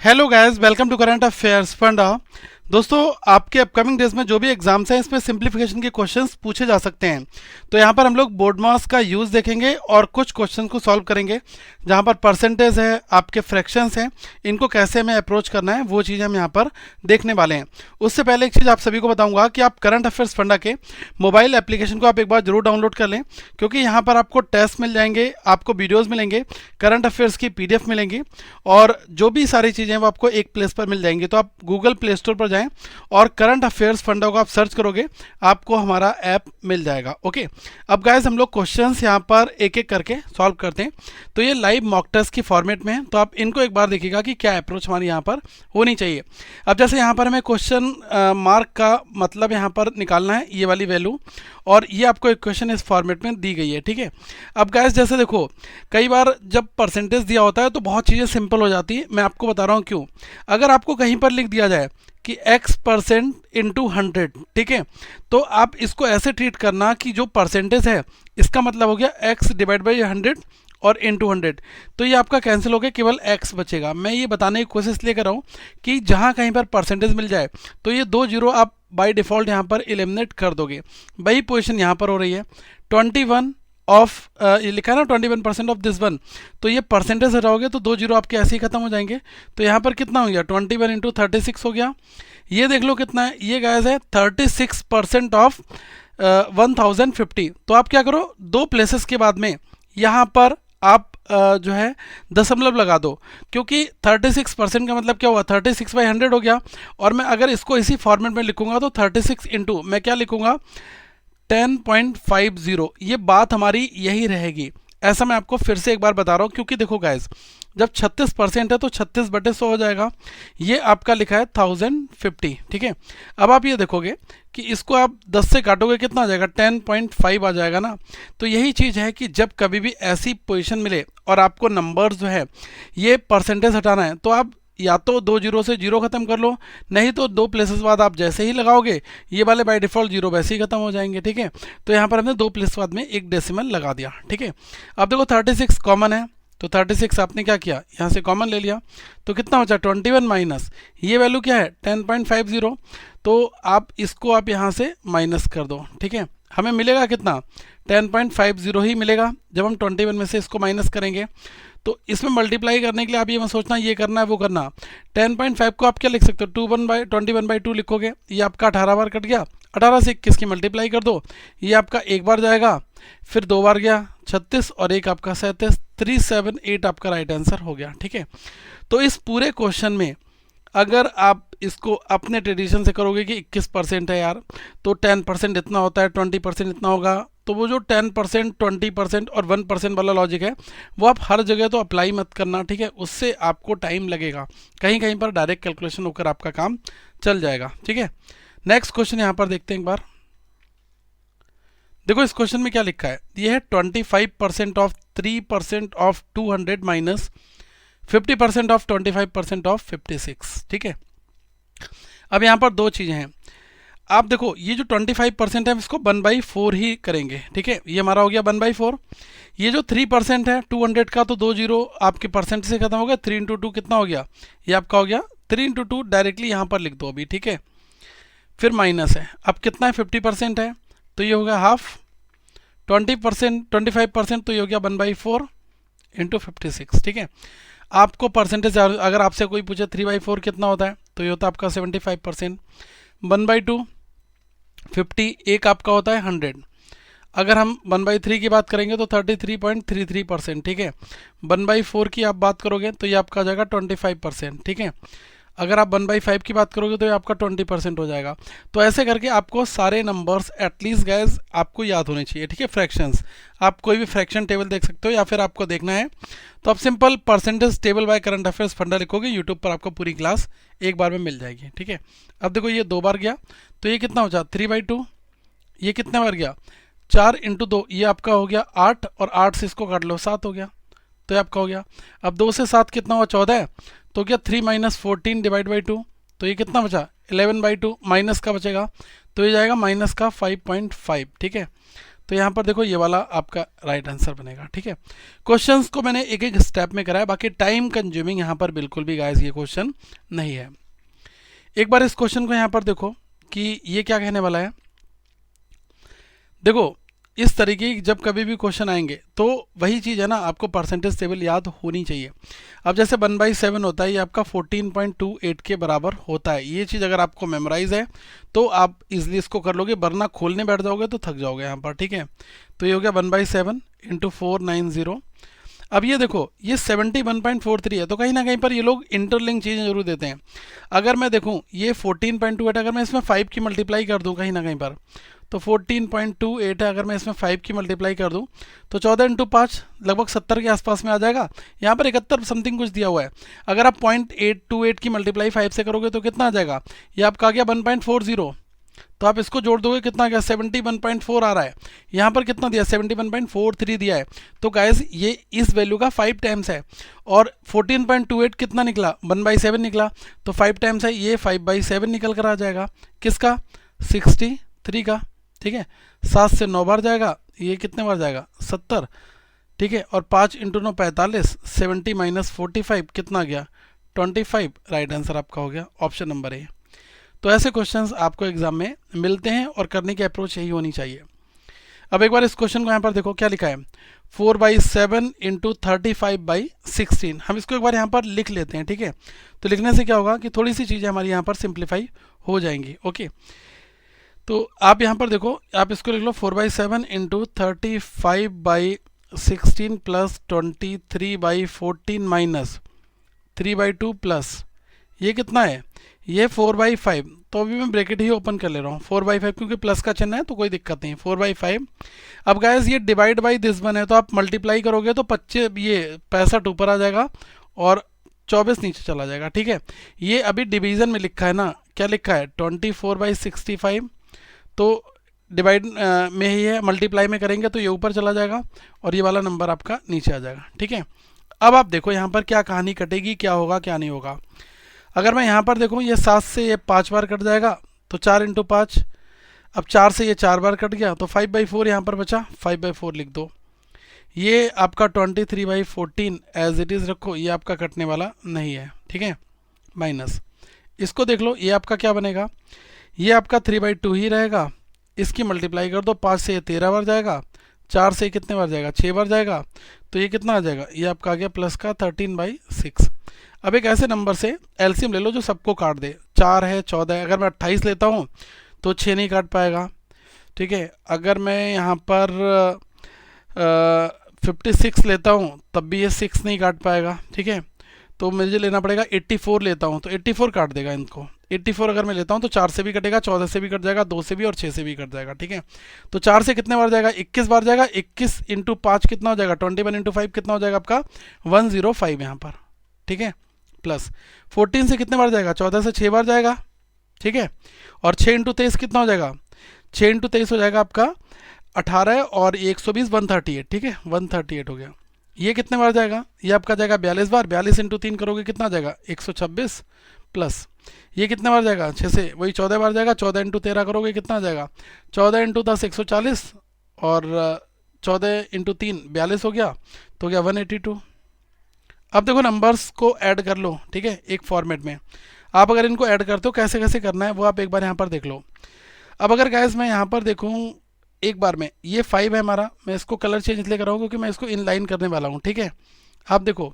Hello guys, welcome to current affairs फंडा। दोस्तों, आपके अपकमिंग डेज में जो भी एग्जाम्स हैं इसमें सिंप्लीफिकेशन के क्वेश्चंस पूछे जा सकते हैं। तो यहाँ पर हम लोग बोर्ड मास का यूज़ देखेंगे और कुछ क्वेश्चंस को सॉल्व करेंगे जहाँ पर परसेंटेज है, आपके फ्रैक्शंस हैं, इनको कैसे हमें अप्रोच करना है वो चीज़ हम यहाँ पर देखने वाले हैं। उससे पहले एक चीज़ आप सभी को बताऊँगा कि आप करंट अफेयर्स फंडा के मोबाइल एप्लीकेशन को आप एक बार जरूर डाउनलोड कर लें, क्योंकि यहाँ पर आपको टेस्ट मिल जाएंगे, आपको वीडियोज़ मिलेंगे, करंट अफेयर्स की PDF मिलेंगी और जो भी सारी चीज़ें वो आपको एक प्लेस पर मिल जाएंगी। तो आप गूगल प्ले स्टोर पर जाएं और करंट अफेयर्स फंडा को आप सर्च करोगे, आपको हमारा ऐप मिल जाएगा। ओके, अब गाइस हम लोग क्वेश्चंस यहाँ पर एक एक करके सॉल्व करते हैं। तो ये लाइव मॉक टेस्ट की फॉर्मेट में है, तो आप इनको एक बार देखिएगा कि क्या अप्रोच हमारी यहाँ पर होनी चाहिए। अब जैसे यहाँ पर हमें क्वेश्चन मार्क का मतलब यहाँ पर निकालना है, ये वाली वैल्यू, और ये आपको एक क्वेश्चन इस फॉर्मेट में दी गई है। ठीक है, अब गाइस जैसे देखो, कई बार जब परसेंटेज दिया होता है तो बहुत चीज़ें सिंपल हो जाती है। मैं आपको बता रहा हूँ क्यों। अगर आपको कहीं पर लिख दिया जाए कि x% इंटू 100, ठीक है, तो आप इसको ऐसे ट्रीट करना कि जो परसेंटेज है इसका मतलब हो गया x डिवाइड बाई 100 और इंटू 100, तो ये आपका कैंसिल हो गया, केवल x बचेगा। मैं ये बताने की कोशिश लेकर रहा हूँ कि जहाँ कहीं पर परसेंटेज मिल जाए तो ये 2 जीरो आप बाय डिफ़ॉल्ट यहाँ पर एलिमिनेट कर दोगे। वही पोजीशन यहाँ पर हो रही है। 21 ऑफ ये लिखा है ना 21% ऑफ दिस वन, तो ये परसेंटेज हटाओगे तो 2 जीरो आपके ऐसे ही खत्म हो जाएंगे। तो यहाँ पर कितना हो गया, 21 इंटू 36 हो गया। ये देख लो कितना है, ये गाइस है 36% ऑफ 1050। तो आप क्या करो, दो प्लेसेस के बाद में यहाँ पर आप जो है दशमलव लगा दो, क्योंकि 36% का मतलब क्या हुआ, 36/100 हो गया। और मैं अगर इसको इसी फॉर्मेट में लिखूंगा तो 36 इंटू मैं क्या लिखूंगा, 10.50। ये बात हमारी यही रहेगी। ऐसा मैं आपको फिर से एक बार बता रहा हूँ, क्योंकि देखो गाइस, जब 36% है तो 36/100 हो जाएगा। ये आपका लिखा है 1050। ठीक है, अब आप ये देखोगे कि इसको आप 10 से काटोगे कितना आ जाएगा, 10.5 आ जाएगा ना। तो यही चीज़ है कि जब कभी भी ऐसी पोजीशन मिले और आपको नंबर्स जो है ये परसेंटेज हटाना है, तो आप या तो 2 जीरो से जीरो खत्म कर लो, नहीं तो 2 प्लेसेस बाद आप जैसे ही लगाओगे ये वाले बाय डिफ़ॉल्ट जीरो वैसे ही खत्म हो जाएंगे। ठीक है, तो यहाँ पर हमने 2 प्लेस बाद में एक डेसिमल लगा दिया। ठीक है, अब देखो 36 कॉमन है, तो 36 आपने क्या किया, यहाँ से कॉमन ले लिया, तो कितना बचा 21 माइनस ये वैल्यू क्या है 10.50। तो आप इसको आप यहाँ से माइनस कर दो। ठीक है, हमें मिलेगा कितना, 10.50 ही मिलेगा जब हम 21 में से इसको माइनस करेंगे। तो इसमें मल्टीप्लाई करने के लिए आप ये मत सोचना ये करना है वो करना। 10.5 को आप क्या लिख सकते हो, 21/2 लिखोगे, ये आपका 18 बार कट गया। 18 से 21 की मल्टीप्लाई कर दो, ये आपका एक बार जाएगा, फिर 2 बार गया 36 और एक आपका 37, 378 आपका राइट आंसर हो गया। ठीक है, तो इस पूरे क्वेश्चन में अगर आप इसको अपने ट्रेडिशन से करोगे कि 21% है यार, तो 10% इतना होता है, 20% इतना होगा, तो वो जो 10%, 20% और 1% वाला लॉजिक है वो आप हर जगह तो अप्लाई मत करना। ठीक है, उससे आपको टाइम लगेगा, कहीं कहीं पर डायरेक्ट कैलकुलेशन होकर आपका काम चल जाएगा। ठीक है, नेक्स्ट क्वेश्चन यहाँ पर देखते हैं एक बार। देखो इस क्वेश्चन में क्या लिखा है, ये है 25% of 3% of 200 minus 50% of 25% of 56। ठीक है, अब यहाँ पर दो चीज़ें हैं। आप देखो ये जो 25% है हम इसको 1/4 ही करेंगे। ठीक है, ये हमारा हो गया 1/4। ये जो 3% है 200 का, तो 2 जीरो आपके परसेंट से खत्म हो गया, 3 इंटू 2 कितना हो गया, ये आपका हो गया 3 इंटू 2, डायरेक्टली यहाँ पर लिख दो अभी। ठीक है, फिर माइनस है, अब कितना है 50% है, तो ये हो गया हाफ, 25% तो ये हो गया 1/4 इंटू 56। ठीक है, आपको परसेंटेज अगर आपसे कोई पूछे 3/4 कितना होता है, तो ये होता है आपका 75%। 1/2 50, एक आपका होता है 100। अगर हम 1/3 की बात करेंगे तो 33.33%। ठीक है, 1/4 की आप बात करोगे तो ये आपका आ जाएगा 25%। ठीक है, अगर आप 1/5 की बात करोगे तो ये आपका 20% हो जाएगा। तो ऐसे करके आपको सारे नंबर्स एटलीस्ट गैस आपको याद होने चाहिए। ठीक है, फ्रैक्शंस, आप कोई भी फ्रैक्शन टेबल देख सकते हो, या फिर आपको देखना है तो आप simple percentage table by current affairs फंडा लिखोगे, यूट्यूब पर आपको पूरी क्लास एक बार में मिल जाएगी। ठीक है, अब देखो ये 2 बार गया, तो ये कितना हो जाए 3/2। ये कितने बार गया, 4 इंटू 2, ये आपका हो गया 8, और 8 से इसको काट लो 7 हो गया, तो ये आपका हो गया। अब 2 से 7 कितना हुआ 14 है, तो क्या 3 - 14 डिवाइड बाई 2, तो ये कितना बचा 11/2, माइनस का बचेगा, तो ये जाएगा माइनस का 5.5। ठीक है, तो यहाँ पर देखो ये वाला आपका राइट आंसर बनेगा। ठीक है, क्वेश्चंस को मैंने एक एक स्टेप में कराया, बाकी टाइम कंज्यूमिंग यहाँ पर बिल्कुल भी गाइस ये क्वेश्चन नहीं है। एक बार इस क्वेश्चन को यहाँ पर देखो कि ये क्या कहने वाला है। देखो इस तरीके की जब कभी भी क्वेश्चन आएंगे तो वही चीज़ है ना, आपको परसेंटेज टेबल याद होनी चाहिए। अब जैसे 1/7 होता है, ये आपका 14.28 के बराबर होता है। ये चीज़ अगर आपको मेमोराइज है तो आप इजीली इसको कर लोगे, वरना खोलने बैठ जाओगे तो थक जाओगे यहाँ पर। ठीक है, तो ये हो गया 1/7 × 490। अब ये देखो ये 71.43 है, तो कहीं ना कहीं पर ये लोग इंटरलिंक चीज़ें जरूर देते हैं। अगर मैं देखूँ ये 14.28, अगर मैं इसमें 5 की मल्टीप्लाई कर दूँ कहीं ना कहीं पर, तो 14.28 है, अगर मैं इसमें 5 की मल्टीप्लाई कर दूं तो 14 × 5 लगभग 70 के आसपास में आ जाएगा। यहाँ पर 71 समथिंग कुछ दिया हुआ है। अगर आप 0.828 की मल्टीप्लाई 5 से करोगे तो कितना आ जाएगा, ये आपका आ गया 1.40। तो आप इसको जोड़ दोगे कितना आ गया, 71.4 आ रहा है। यहाँ पर कितना दिया, 71.43 दिया है। तो गाइस ये इस वैल्यू का 5 टाइम्स है, और 14.28 कितना निकला, 1/7 निकला, तो 5 टाइम्स है, ये 5/7 निकल कर आ जाएगा। किसका, 63 का। ठीक है, 7 से 9 बार जाएगा, ये कितने बार जाएगा, 70। ठीक है, और 5 × 9 45, 70 - 45 कितना गया, 25। राइट आंसर आपका हो गया ऑप्शन नंबर ए। तो ऐसे क्वेश्चंस आपको एग्जाम में मिलते हैं और करने की अप्रोच यही होनी चाहिए। अब एक बार इस क्वेश्चन को यहाँ पर देखो क्या लिखा है, 4/7 × 35/16। हम इसको एक बार यहाँ पर लिख लेते हैं। ठीक है, तो लिखने से क्या होगा कि थोड़ी सी चीज़ें हमारी यहाँ पर सिंप्लीफाई हो जाएंगी। ओके, तो आप यहाँ पर देखो, आप इसको लिख लो 4/7 × 35/16 प्लस 23/14 माइनस 3/2 प्लस ये कितना है, ये 4/5। तो अभी मैं ब्रैकेट ही ओपन कर ले रहा हूँ, 4/5, क्योंकि प्लस का चिन्ह है तो कोई दिक्कत नहीं, 4/5। अब गाइस ये डिवाइड बाई दिस वन है, तो आप मल्टीप्लाई करोगे तो 25, ये 65 ऊपर आ जाएगा और 24 नीचे चला जाएगा। ठीक है, ये अभी डिवीजन में लिखा है ना, क्या लिखा है, 24/65। तो डिवाइड में ही है, मल्टीप्लाई में करेंगे तो ये ऊपर चला जाएगा और ये वाला नंबर आपका नीचे आ जाएगा। ठीक है, अब आप देखो यहाँ पर क्या कहानी कटेगी, क्या होगा क्या नहीं होगा। अगर मैं यहाँ पर देखूँ, ये 7 से ये 5 बार कट जाएगा, तो 4 × 5। अब 4 से ये 4 बार कट गया, तो 5/4 यहाँ पर बचा, 5/4 लिख दो। ये आपका 23/14 एज इट इज़ रखो, ये आपका कटने वाला नहीं है। ठीक है, माइनस इसको देख लो, ये आपका क्या बनेगा, ये आपका 3/2 ही रहेगा। इसकी मल्टीप्लाई कर दो, 5 से ये 13 बार जाएगा, 4 से कितने बार जाएगा, 6 बार जाएगा, तो ये कितना आ जाएगा, ये आपका आ गया प्लस का 13/6। अब एक ऐसे नंबर से एलसीएम ले लो जो सबको काट दे, 4 है, 14 है। अगर मैं 28 लेता हूँ तो 6 नहीं काट पाएगा। ठीक है, अगर मैं यहाँ पर 56 लेता हूँ तब भी ये 6 नहीं काट पाएगा। ठीक है, तो मुझे लेना पड़ेगा 84 लेता हूँ तो 84 काट देगा इनको। 84 अगर मैं लेता हूँ तो 4 से भी कटेगा, 14 से भी कट जाएगा, 2 से भी और 6 से भी कट जाएगा। ठीक है, तो 4 से कितने बार जाएगा, 21 बार जाएगा। 21 × 5 कितना हो जाएगा, 21 × 5 कितना हो जाएगा आपका, 105 यहाँ पर। ठीक है, प्लस 14 से कितने बार जाएगा, 14 से 6 बार जाएगा। ठीक है, और 6 × 23 कितना हो जाएगा, 6 × 23 हो जाएगा आपका 18 और 120 138। ठीक है, 138 हो गया। ये कितने बार जाएगा, ये आपका जाएगा 42 बार। 42 × 3 करोगे कितना आ जाएगा, 126 प्लस ये कितने बार जाएगा, 6 से वही 14 बार जाएगा। 14 × 13 करोगे कितना आ जाएगा, 14 × 10 140 और 14 × 3 42 हो गया, तो गया 182। अब देखो नंबर्स को ऐड कर लो। ठीक है, एक फॉर्मेट में आप अगर इनको ऐड करते हो कैसे कैसे करना है वो आप एक बार यहाँ पर देख लो। अब अगर गैस मैं यहाँ पर देखूँ एक बार में, ये 5 है हमारा, मैं इसको कलर चेंज इसलिए कर रहा हूँ क्योंकि मैं इसको इनलाइन करने वाला हूँ। ठीक है, आप देखो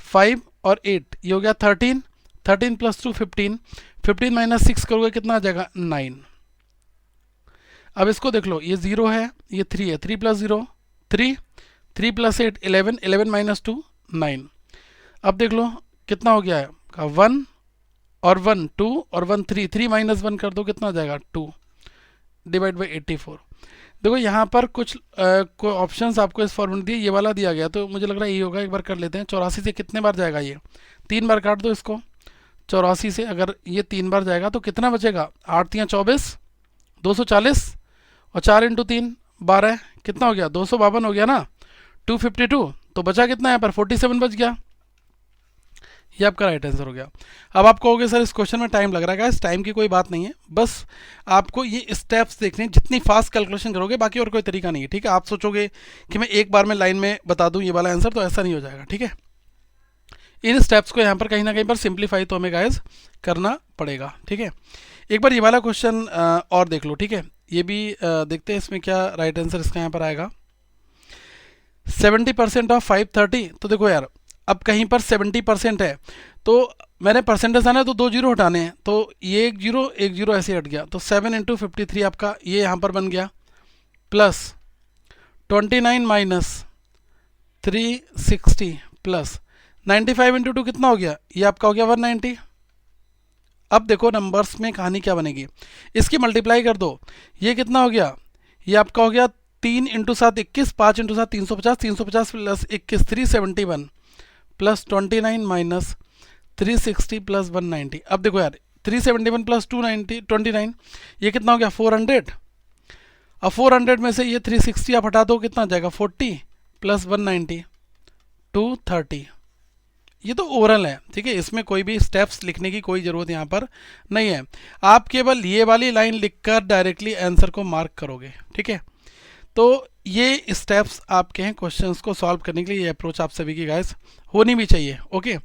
5 और 8 ये हो गया 13, 13 + 2 15, 15 - 6 करोगे कितना आ जाएगा 9। अब इसको देख लो, ये 0 है, ये 3 है, 3 + 0 3, 3 + 8 11, 11 - 2 9। अब देख लो कितना हो गया है, 1 और 1 2 और 1 3, 3 - 1 कर दो कितना आ जाएगा 2 डिवाइड बाई 84। देखो यहाँ पर कुछ ऑप्शंस आपको इस फॉर्मूले दिए, ये वाला दिया गया तो मुझे लग रहा है ये होगा। एक बार कर लेते हैं, 84 से कितने बार जाएगा, ये 3 बार काट दो इसको। 84 से अगर ये 3 बार जाएगा तो कितना बचेगा, 8 × 24 240 और 4 × 3 12 कितना हो गया, 252 हो गया ना, 252। तो बचा कितना यहाँ पर 47 बच गया। ये आपका राइट आंसर हो गया। अब आप कहोगे सर इस क्वेश्चन में टाइम लग रहा है, इस टाइम की कोई बात नहीं है, बस आपको ये स्टेप्स देखने, जितनी फास्ट कैलकुलेशन करोगे, बाकी और कोई तरीका नहीं है, ठीक है। आप सोचोगे कि मैं एक बार में लाइन में बता दूं ये वाला आंसर, तो ऐसा नहीं हो जाएगा, ठीक है। इन स्टेप्स को यहाँ पर कहीं ना कहीं पर सिंप्लीफाई तो हमें गाइस करना पड़ेगा, ठीक है। एक बार ये वाला क्वेश्चन और देख लो, ठीक है। ये भी देखते हैं इसमें क्या राइट आंसर इसका यहाँ पर आएगा। 70% ऑफ 530, तो देखो यार अब कहीं पर 70% है, तो मैंने परसेंटेज आना है तो 2 जीरो हटाने हैं, तो ये एक जीरो ऐसे हट गया, तो 7 इंटू 53 आपका ये यहाँ पर बन गया, प्लस 29 माइनस 360 प्लस 95 इंटू 2 कितना हो गया, ये आपका हो गया 190। अब देखो नंबर्स में कहानी क्या बनेगी, इसकी मल्टीप्लाई कर दो, ये कितना हो गया, ये आपका हो गया 3 into 7 21, 5 into 7 350, 350 plus 21 371 plus 29 minus 360 plus 190। अब देखो यार 371 प्लस 290 29, ये कितना हो गया 400। अब 400 में से ये 360 आप हटा दो, कितना आ जाएगा 40 प्लस 190 230। ये तो ओरल है, ठीक है, इसमें कोई भी स्टेप्स लिखने की कोई ज़रूरत यहाँ पर नहीं है। आप केवल ये वाली लाइन लिखकर डायरेक्टली आंसर को मार्क करोगे, ठीक है। तो ये स्टेप्स आपके हैं क्वेश्चंस को सॉल्व करने के लिए, ये अप्रोच आप सभी की गाइस होनी भी चाहिए, ओके।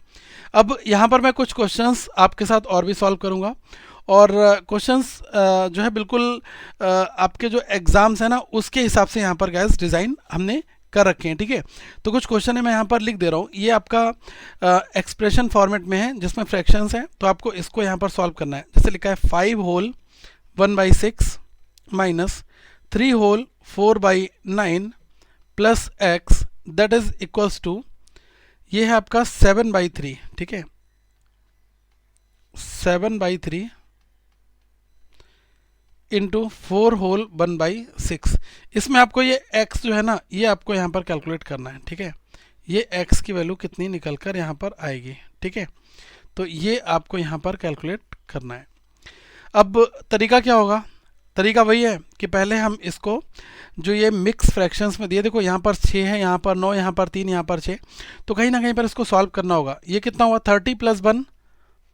अब यहाँ पर मैं कुछ क्वेश्चंस आपके साथ और भी सॉल्व करूँगा, और क्वेश्चंस जो है बिल्कुल आपके जो एग्ज़ाम्स हैं ना उसके हिसाब से यहाँ पर गाइस डिज़ाइन हमने कर रखे हैं, ठीक है। तो कुछ क्वेश्चन है मैं यहाँ पर लिख दे रहा हूँ, ये आपका एक्सप्रेशन फॉर्मेट में है जिसमें फ्रैक्शंस हैं, तो आपको इसको यहाँ पर सॉल्व करना है। जैसे लिखा है 5 whole 1/6 minus 3 whole 4/9 plus x that is equals to, ये है आपका 7/3, ठीक है, 7/3 इंटू 4 होल 1/6। इसमें आपको ये x जो है ना ये आपको यहाँ पर कैलकुलेट करना है, ठीक है। ये x की वैल्यू कितनी निकल कर यहाँ पर आएगी, ठीक है, तो ये आपको यहाँ पर कैलकुलेट करना है। अब तरीका क्या होगा, तरीका वही है कि पहले हम इसको जो ये मिक्स फ्रैक्शंस में दिए, देखो यहाँ पर 6 है, यहाँ पर 9, यहाँ पर 3, यहाँ पर 6, तो कहीं ना कहीं पर इसको सॉल्व करना होगा। ये कितना हुआ 30 प्लस 1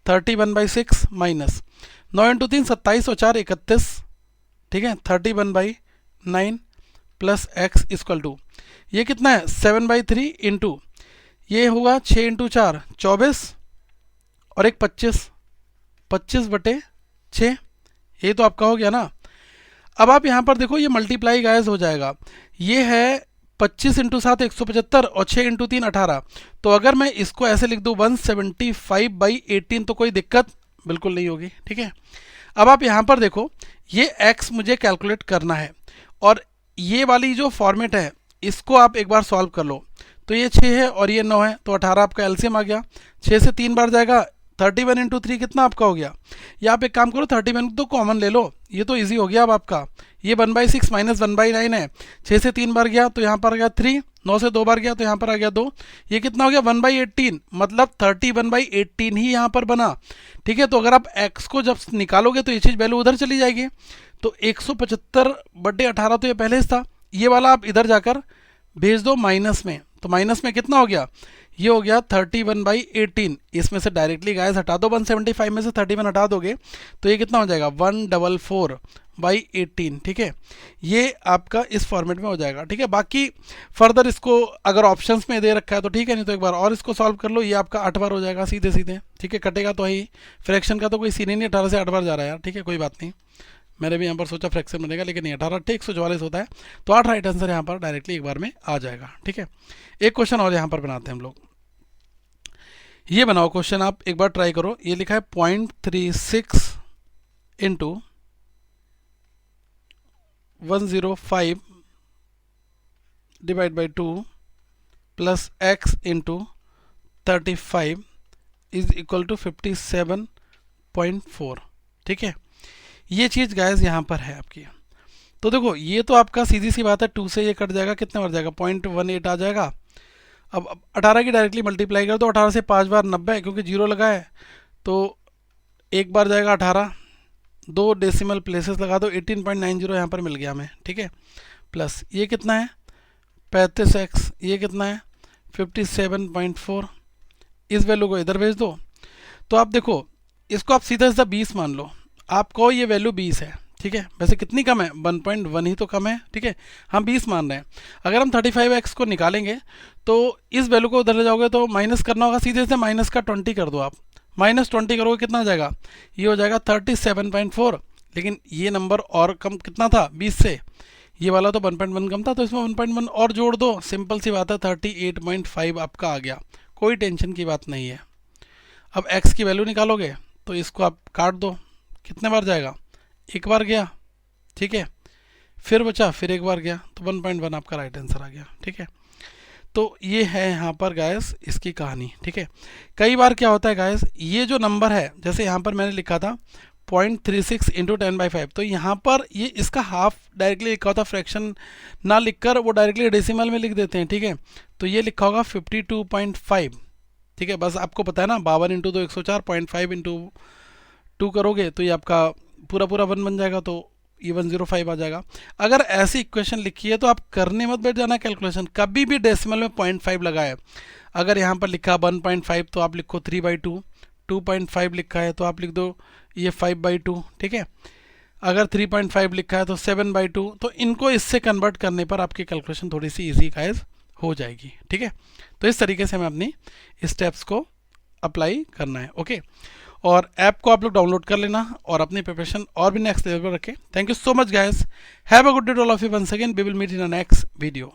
31/6 माइनस 9 इंटू 3 27 और 4 31, ठीक है, 31/9 प्लस x इक्वल टू, ये कितना है 7/3 इंटू, ये होगा 6 इंटू 4 24 और एक 25/6, ये तो आपका हो गया ना। अब आप यहाँ पर देखो ये मल्टीप्लाई गाइस हो जाएगा, ये है 25 इंटू 7 175 और 6 इंटू 3 18, तो अगर मैं इसको ऐसे लिख दूँ 175/18 तो कोई दिक्कत बिल्कुल नहीं होगी, ठीक है। अब आप यहाँ पर देखो ये x मुझे कैलकुलेट करना है, और ये वाली जो फॉर्मेट है इसको आप एक बार सॉल्व कर लो, तो ये 6 है और ये 9 है, तो 18 आपका एलसीएम आ गया, 6 से 3 बार जाएगा, 31 इंटू 3 कितना आपका हो गया, ये आप एक काम करो 31 तो कॉमन ले लो, ये तो इजी हो गया। अब आपका ये 1/6 माइनस 1/9 है, 6 से 3 बार गया तो यहाँ पर आ गया 3, 9 से 2 बार गया तो यहाँ पर आ गया 2, ये कितना हो गया 1/18, मतलब 31/18 ही यहाँ पर बना, ठीक है। तो अगर आप x को जब निकालोगे तो ये चीज़ वैल्यू उधर चली जाएगी, तो 175/18 तो ये पहले ही था, ये वाला आप इधर जाकर भेज दो माइनस में, तो माइनस में कितना हो गया, ये हो गया 31/18। इसमें से डायरेक्टली गाइस हटा दो, 175 में से 31 हटा दोगे तो ये कितना हो जाएगा 144/18, ठीक है। ये आपका इस फॉर्मेट में हो जाएगा, ठीक है। बाकी फर्दर इसको अगर ऑप्शंस में दे रखा है तो ठीक है, नहीं तो एक बार और इसको सॉल्व कर लो, ये आपका 8 बार हो जाएगा सीधे सीधे, ठीक है। कटेगा तो ही, फ्रैक्शन का तो कोई सीन ही नहीं, 18 से 8 बार जा रहा है यार, ठीक है, कोई बात नहीं। मैंने भी यहाँ पर सोचा फ्रैक्शन बनेगा, लेकिन नहीं, 18 ठीक 144 होता है, तो 8 राइट आंसर यहाँ पर डायरेक्टली एक बार में आ जाएगा, ठीक है। एक क्वेश्चन और यहाँ पर बनाते हैं हम लोग, ये बनाओ क्वेश्चन, आप एक बार ट्राई करो। ये लिखा है 0.36 into 105 divide by 2 plus x into 35 is equal to 57.4, ठीक है। ये चीज़ गाइस यहाँ पर है आपकी, तो देखो ये तो आपका सीधी सी बात है, 2 से ये कट जाएगा, कितने बार जाएगा 0.18 आ जाएगा। अब 18 की डायरेक्टली मल्टीप्लाई कर दो, 18 से 5 बार 90, क्योंकि जीरो लगा है तो एक बार जाएगा 18, 2 डेसिमल प्लेसेस लगा दो, 18.90 यहाँ पर मिल गया हमें, ठीक है। प्लस ये कितना है 35x, ये कितना है 57.4, इस वैल्यू को इधर भेज दो। तो आप देखो, इसको आप सीधा सीधा 20 मान लो, आप कहो ये वैल्यू 20 है, ठीक है। वैसे कितनी कम है, 1.1 ही तो कम है, ठीक है। हम 20 मान रहे हैं। अगर हम 35x को निकालेंगे तो इस वैल्यू को उधर ले जाओगे तो माइनस करना होगा, सीधे से माइनस का 20 कर दो आप। -20 करोगे कितना आ जाएगा, ये हो जाएगा 37.4। लेकिन ये नंबर और कम कितना था 20 से, ये वाला तो 1.1 कम था, तो इसमें 1.1 और जोड़ दो, सिंपल सी बात है 38.5 आपका आ गया। कोई टेंशन की बात नहीं है। अब x की वैल्यू निकालोगे तो इसको आप काट दो, कितने बार जाएगा, एक बार गया, ठीक है। फिर बचा, फिर एक बार गया, तो 1.1 आपका राइट आंसर आ गया, ठीक है। तो ये है यहाँ पर गाइस इसकी कहानी, ठीक है। कई बार क्या होता है गाइस, ये जो नंबर है, जैसे यहाँ पर मैंने लिखा था 0.36 इंटू 10/5, तो यहाँ पर ये इसका हाफ डायरेक्टली लिखा होता, फ्रैक्शन ना लिखकर वो डायरेक्टली डेसिमल में लिख देते हैं, ठीक है। तो ये लिखा होगा 52.5, ठीक है। बस आपको पता है ना, 52 इंटू 2 104, 0.5 इंटू 2 करोगे तो ये आपका पूरा पूरा 1 बन जाएगा, तो ये 105 आ जाएगा। अगर ऐसी इक्वेशन लिखी है तो आप करने मत बैठ जाना कैलकुलेशन, कभी भी डेसिमल में 0.5 लगाए। अगर यहाँ पर लिखा 1.5 तो आप लिखो 3/2, 2.5 लिखा है तो आप लिख दो ये 5/2, ठीक है। अगर 3.5 लिखा है तो 7/2, तो इनको इससे कन्वर्ट करने पर आपकी कैलकुलेशन थोड़ी सी ईजी गाइस हो जाएगी, ठीक है। तो इस तरीके से हमें अपनी स्टेप्स को अप्लाई करना है, ओके। और ऐप को आप लोग डाउनलोड कर लेना और अपनी प्रिपरेशन और भी नेक्स्ट लेवल पर रखें। Thank you so much guys, have a good day all of you, once again we will meet in a next video.